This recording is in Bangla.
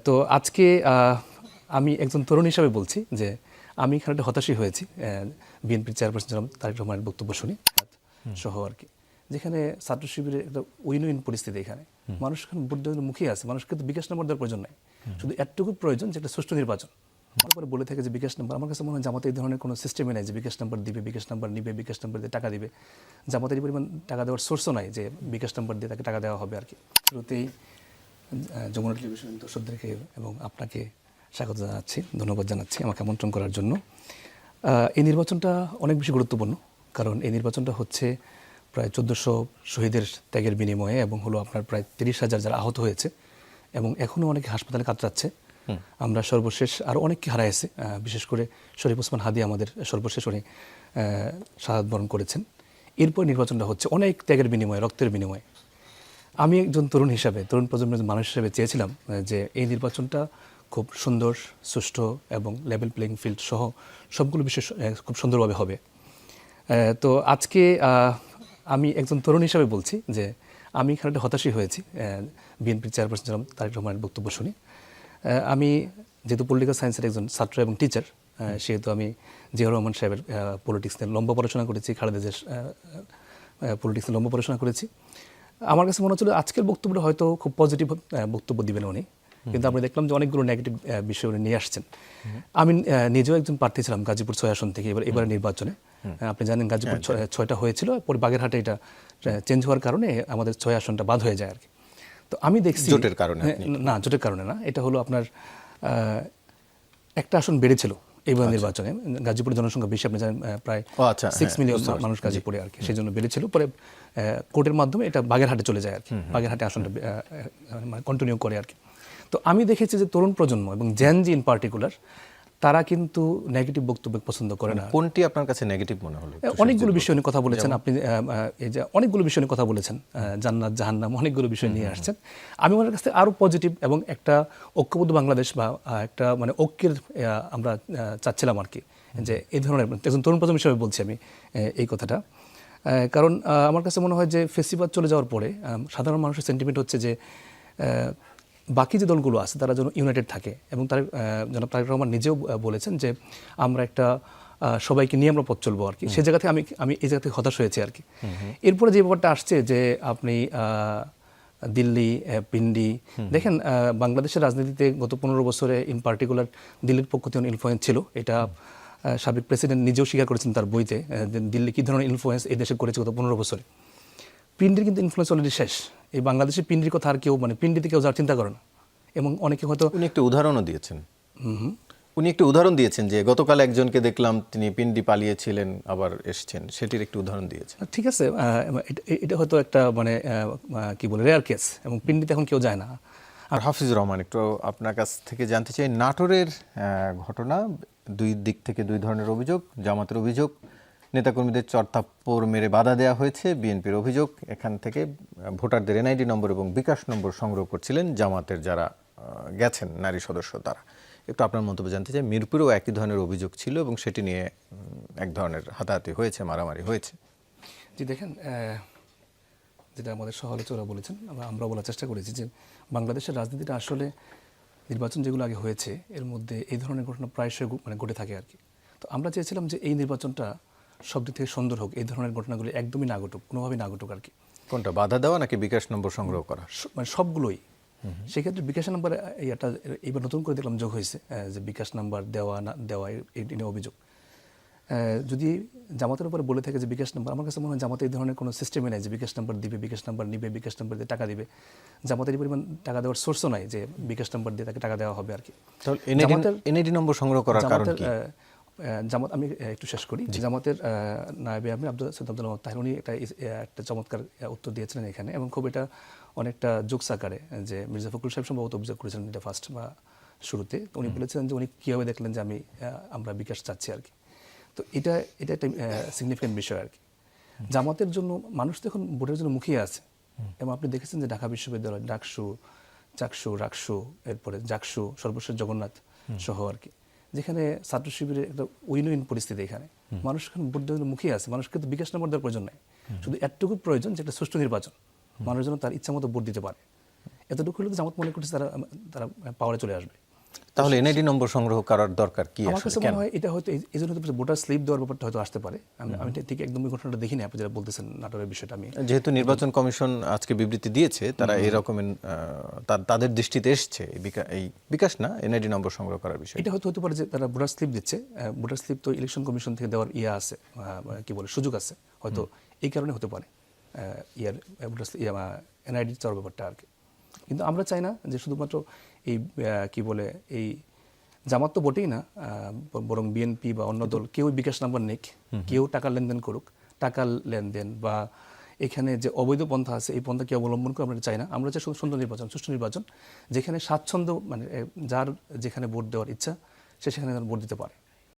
তো আজকে আমি একজন তরুণ হিসাবে বলছি যে আমি এখানে একটা হতাশই হয়েছি বিএনপির চেয়ারপারসন জনাব তারেক রহমানের বক্তব্য শুনি সহ আর কি, যেখানে ছাত্র শিবিরের একটা উইন উইন পরিস্থিতি। এখানে মানুষ এখন ভোট দেওয়ার মুখিয়ে আছে, মানুষকে তো বিকাশ নাম্বার দেওয়ার প্রয়োজন নাই, শুধু এতটুকু প্রয়োজন যে একটা সুষ্ঠু নির্বাচন। তারপরে বলে থাকে যে বিকাশ নাম্বার, আমার কাছে মনে হয় জামাতে এই ধরনের কোনো সিস্টেমে নাই যে বিকাশ নাম্বার দিবে, বিকাশ নাম্বার নিবে, বিকাশ নাম্বার দিয়ে টাকা দিবে। জামাতের এই পরিমাণ টাকা দেওয়ার সোর্সও নাই যে বিকাশ নাম্বার দিয়ে তাকে টাকা দেওয়া হবে আর কি। শুরুতেই যমুনা টেলিভিশন দর্শকদেরকে এবং আপনাকে স্বাগত জানাচ্ছি, ধন্যবাদ জানাচ্ছি আমাকে আমন্ত্রণ করার জন্য। এই নির্বাচনটা অনেক বেশি গুরুত্বপূর্ণ, কারণ এই নির্বাচনটা হচ্ছে প্রায় 1400 শহীদের ত্যাগের বিনিময়ে এবং হলো আপনার প্রায় 30,000 যারা আহত হয়েছে এবং এখনও অনেকে হাসপাতালে কাতরাচ্ছে। আমরা সর্বশেষ আরও অনেককে হারাইছি, বিশেষ করে শরীফ ওসমান হাদি আমাদের সর্বশেষ উনি শাহাদাত বরণ করেছেন। এরপর নির্বাচনটা হচ্ছে অনেক ত্যাগের বিনিময়ে, রক্তের বিনিময়ে। আমি একজন তরুণ হিসাবে, তরুণ প্রজন্মের মানুষ হিসেবে চেয়েছিলাম যে এই নির্বাচনটা খুব সুন্দর, সুষ্ঠু এবং লেভেল প্লেইং ফিল্ড সহ সবগুলো বিষয় খুব সুন্দরভাবে হবে। তো আজকে আমি একজন তরুণ হিসাবে বলছি যে আমি এখানে একটা হতাশই হয়েছি বিএনপির চেয়ারপারসন জনাব তারেক রহমানের বক্তব্য শুনি। আমি যেহেতু পলিটিক্যাল সায়েন্সের একজন ছাত্র এবং টিচার, সেহেতু আমি জিয়াউর রহমান সাহেবের পলিটিক্স নিয়ে লম্বা পড়াশোনা করেছি, খালেদা জিয়ার পলিটিক্স নিয়ে লম্বা পড়াশোনা করেছি। আমার কাছে মনে হচ্ছিল আজকের বক্তব্যটা হয়তো খুব পজিটিভ বক্তব্য দিবেন উনি, কিন্তু আমরা দেখলাম যে অনেকগুলো নেগেটিভ বিষয় উনি নিয়ে আসছেন। আমি নিজেও একজন প্রার্থী ছিলাম গাজীপুর 6 আসন থেকে এবার নির্বাচনে। আপনি জানেন গাজীপুর 6টা হয়েছিল, পরে বাগেরহাটে এটা চেঞ্জ হওয়ার কারণে আমাদের 6 আসনটা বাদ হয়ে যায় আর কি। তো আমি দেখছি জোটের কারণে না, জোটের কারণে না, এটা হলো আপনার একটা আসন বেড়েছিল এইবার নির্বাচনে। গাজীপুরের জনসংখ্যা বেশি, আপনি জানেন প্রায় 6 মিলিয়ন মানুষ গাজীপুরে আর কি, সেই জন্য বেড়েছিল। পরে কোর্টের মাধ্যমে এটা বাগেরহাটে চলে যায় আর কি, বাগেরহাটে আসনটা কন্টিনিউ করে আর কি। তো আমি দেখেছি যে তরুণ প্রজন্ম এবং জেনজি ইন পার্টিকুলার তারা কিন্তু নেগেটিভ বক্তব্য পছন্দ করে না। কোনটি আপনার কাছে নেগেটিভ মনে হলো? অনেকগুলো বিষয় নিয়ে কথা বলেছেন আপনি, এই যে অনেকগুলো বিষয় নিয়ে কথা বলেছেন, জান্নাত জাহান্নাম অনেকগুলো বিষয় নিয়ে আসছেন। আমি ওনার কাছে আরও পজিটিভ এবং একটা ঐক্যবদ্ধ বাংলাদেশ বা একটা মানে ঐক্যের আমরা চাচ্ছিলাম আর কি, যে এই ধরনের একজন তরুণ প্রজন্ম হিসেবে বলছি আমি এই কথাটা। কারণ আমার কাছে মনে হয় যে ফেসিবাদ চলে যাওয়ার পরে সাধারণ মানুষের সেন্টিমেন্ট হচ্ছে যে বাকি যে দলগুলো আছে তারা যেন ইউনাইটেড থাকে, এবং তার জনাব তারেক রহমান নিজেও বলেছেন যে আমরা একটা সবাইকে নিয়ে আমরা পথ চলবো আর কি। সেই জায়গা থেকে আমি এই জায়গা থেকে হতাশ হয়েছি আর কি। এরপরে যে ব্যাপারটা আসছে যে আপনি দিল্লি, পিন্ডি দেখেন, বাংলাদেশের রাজনীতিতে গত 15 বছরে ইন পার্টিকুলার দিল্লির পক্ষ থেকে ইনফ্লুয়েন্স ছিল। এটা সাবেক প্রেসিডেন্ট নিজেও স্বীকার করেছেন তার বইতে, দিল্লি কী ধরনের ইনফ্লুয়েন্স এই দেশে করেছে গত 15 বছরে। পিন্ডির কিন্তু ইনফ্লুয়েন্স অলরেডি শেষ। এই বাংলাদেশের পিন্ডির কথা আর কেউ মানে পিন্ডিতে কেউ যার চিন্তা করে না, এবং অনেকে হয়তো উনি একটা উদাহরণও দিয়েছেন। উনি একটি উদাহরণ দিয়েছেন যে গতকাল একজনকে দেখলাম তিনি পিন্ডি পালিয়েছিলেন আবার এসেছেন, সেটির একটি উদাহরণ দিয়েছেন। ঠিক আছে, এটা হয়তো একটা মানে কি বলে রেয়ার কেস, এবং পিন্ডিতে এখন কেউ যায় না। আর হাফিজুর রহমান, একটু আপনার কাছ থেকে জানতে চাই, নাটোরের ঘটনা, দুই দিক থেকে দুই ধরনের অভিযোগ। জামাতের অভিযোগ নেতাকর্মীদের চড়থাপ্পড় মেরে বাধা দেওয়া হয়েছে, বিএনপির অভিযোগ এখান থেকে ভোটারদের এনআইডি নম্বর এবং বিকাশ নম্বর সংগ্রহ করছিলেন জামাতের যারা গেছেন নারী সদস্য তারা। একটু আপনার মন্তব্য জানতে চাই। মিরপুরেও একই ধরনের অভিযোগ ছিল এবং সেটি নিয়ে এক ধরনের হাতাহাতি হয়েছে, মারামারি হয়েছে। জি দেখেন, যেটা আমাদের সহ-আলোচকরা বলেছেন, আমরা বলার চেষ্টা করেছি যে বাংলাদেশের রাজনীতিটা আসলে নির্বাচন যেগুলো আগে হয়েছে এর মধ্যে এই ধরনের ঘটনা প্রায়শই মানে ঘটে থাকে আর কি। তো আমরা চেয়েছিলাম যে এই নির্বাচনটা সব দিক থেকে সুন্দর হোক, এই ধরনের ঘটনাগুলো একদমই না ঘটুক, কোনোভাবেই না ঘটুক আর কি। কোনটা, বাধা দেওয়া নাকি বিকাশ নম্বর সংগ্রহ করা? মানে সবগুলোই। সেক্ষেত্রে বিকাশ নাম্বার এটা এইবার নতুন করে দেখলাম যোগ হয়েছে, যে বিকাশ নাম্বার দেওয়া না দেওয়া এই নিয়ে অভিযোগ। যদি জামাতের উপরে বলে থাকে যে বিকাশ নাম্বার, আমার কাছে মনে হয় জামাতে এই ধরনের কোনো সিস্টেমে নাই যে বিকাশ নাম্বার দিবে, বিকাশ নাম্বার নিবে, বিকাশ নাম্বার দিয়ে টাকা দিবে। জামাতের এই পরিমাণ টাকা দেওয়ার সোর্সও নাই যে বিকাশ নাম্বার দিয়ে তাকে টাকা দেওয়া হবে আর কি। এনআইডি নম্বর সংগ্রহ করার কারণ কি? জামাত, আমি একটু শেষ করি। জামাতের নায়েবে আমির আব্দুল তাহির উনি একটা চমৎকার উত্তর দিয়েছিলেন এখানে, এবং খুব এটা অনেকটা জোকস আকারে, যে মির্জা ফখরুল সাহেব সম্ভবত অভিযোগ করেছিলেন এটা ফার্স্ট বা শুরুতে। তো উনি বলেছিলেন যে উনি কীভাবে দেখলেন যে আমরা বিকাশ চাচ্ছি আর কি। তো এটা একটা সিগনিফিক্যান্ট বিষয় আর কি। জামাতের জন্য মানুষ তো এখন ভোটের জন্য মুখিয়ে আছে, এবং আপনি দেখেছেন যে ঢাকা বিশ্ববিদ্যালয়, ডাকসু, চাকসু, রাকসু, এরপরে জাকসু, সর্বশেষ জগন্নাথ সহ আর কি, যেখানে ছাত্র শিবিরের একটা উইন উইন পরিস্থিতি। এখানে মানুষ এখন ভোট দেওয়ার মুখিয়ে আছে, মানুষকে তো বিকাশ নাম্বার দেওয়ার প্রয়োজন নাই, শুধু এতটুকু প্রয়োজন যে একটা সুষ্ঠু নির্বাচন, মানুষ যেন তার ইচ্ছা মতো ভোট দিতে পারে। এতটুকু হলে জামাত মনে করছে তারা তারা পাওয়ারে চলে আসবে। তাহলে এনআইডি নম্বর সংগ্রহ করার দরকার কি আমার আসলে, কাছে মনে হয় এটা হয়তো এই জন্য হয়তো ভোটার স্লিপ দেওয়ার ব্যাপারটা হয়তো আসতে পারে। আমি ঠিক একদম ওই ঘটনাটা দেখিনি, আপনি যারা বলতেছেন নাটোরের বিষয়টা। আমি যেহেতু নির্বাচন কমিশন আজকে বিবৃতি দিয়েছে, তারা এই রকমের তাদের দৃষ্টিতে এসছে এই বিকাশ না এনআইডি নম্বর সংগ্রহ করার বিষয়। এটা হয়তো হতে পারে যে তারা ভোটার স্লিপ দিচ্ছে, ভোটার স্লিপ তো ইলেকশন কমিশন থেকে দেওয়ার আছে, কি বলে সুযোগ আছে, হয়তো এই কারণে হতে পারে ভোটার এনআইডি চাওয়ার ব্যাপারটা আর কি। কিন্তু আমরা চাই না যে শুধুমাত্র এই কি বলে এই জামাত তো বটেই না, বরং বিএনপি বা অন্য দল কেউ বিকাশ নাম্বার নিক, কেউ টাকা লেনদেন করুক। টাকার লেনদেন বা এখানে যে অবৈধ পন্থা আছে এই পন্থা কেউ অবলম্বন করে আমরা চাই না। আমরা চাই সুন্দর নির্বাচন, সুষ্ঠু নির্বাচন, যেখানে স্বাচ্ছন্দ্য মানে যার যেখানে ভোট দেওয়ার ইচ্ছা সে সেখানে ভোট দিতে পারে।